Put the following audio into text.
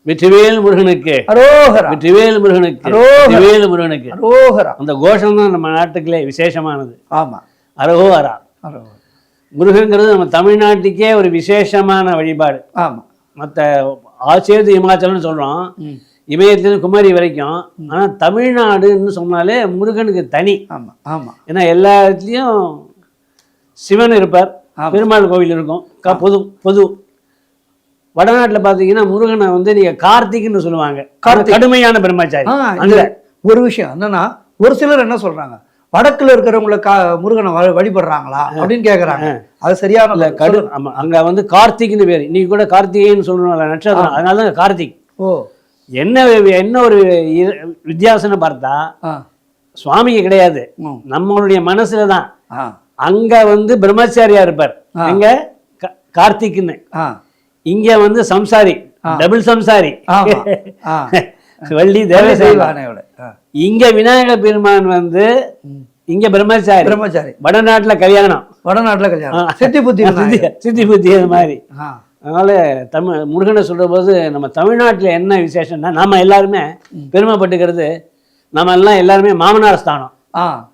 வெற்றிவேல் முருகனுக்கு அரோகரா. வெற்றிவேல் முருகனுக்கு அரோகரா. வெற்றிவேல் முருகனுக்கு. அரோகரா. அந்த கோஷம் தான் நம்ம நாட்டுக்குள்ளே விசேஷமானது. ஆமா. அரோகரா. அரோகரா. முருகங்கிறது நம்ம தமிழ்நாட்டுக்கே ஒரு விசேஷமான வழிபாடு. ஆமா. மற்ற ஆச்சேது இமாச்சல்னு சொல்றோம், இமயத்திலிருந்து குமரி வரைக்கும். ஆனா தமிழ்நாடுன்னு சொன்னாலே முருகனுக்கு தனி. ஆமா. ஆமா. ஏன்னா எல்லா இடத்துலையும் சிவன் இருப்பார், பெருமாள் கோவில் இருக்கும். பொது பொது வடநாட்டில் பார்த்தீங்கன்னா முருகனை வந்து நீங்க கார்த்திக்னு சொல்லுவாங்க. கடுமையான பிரம்மச்சாரி. அந்த ஒரு விஷயம் என்னன்னா, ஒரு சிலர் என்ன சொல்றாங்க, வடக்குல இருக்கிறவங்களை முருகனை வழிபடுறாங்களா அப்படின்னு கேக்குறாங்க. அது சரியான ஆமா, அங்க வந்து கார்த்திக்னு பேர். இன்னைக்கு கூட கார்த்திகைன்னு சொல்றோம்ல, நட்சத்திரம், அதனால தான் கார்த்திக். ஓ. என்ன ஒரு வித்தியாசம்னு பார்த்தா, சுவாமிக்கு கிடையாது, நம்மளுடைய மனசுல தான். அங்க வந்து பிரம்மச்சாரியா இருப்பார், எங்க கார்த்திக்னு. இங்க வந்து சம்சாரி, டபுள் சம்சாரி, வள்ளி தேவசேனாவோட. இங்க விநாயக பெருமான் வந்து இங்க பிரம்மச்சாரி. பிரம்மச்சாரி. வடநாட்டுல கல்யாணம். வடநாட்டுல கல்யாணம். சித்தி புத்தி சித்தி புத்தி அது மாதிரி. அதனால முருகனை சொல்ற போது நம்ம தமிழ்நாட்டுல என்ன விசேஷம்னா, நாம எல்லாருமே பெருமைப்பட்டுக்கிறது, நம்ம எல்லாம் எல்லாருமே மாமனார் ஸ்தானம்.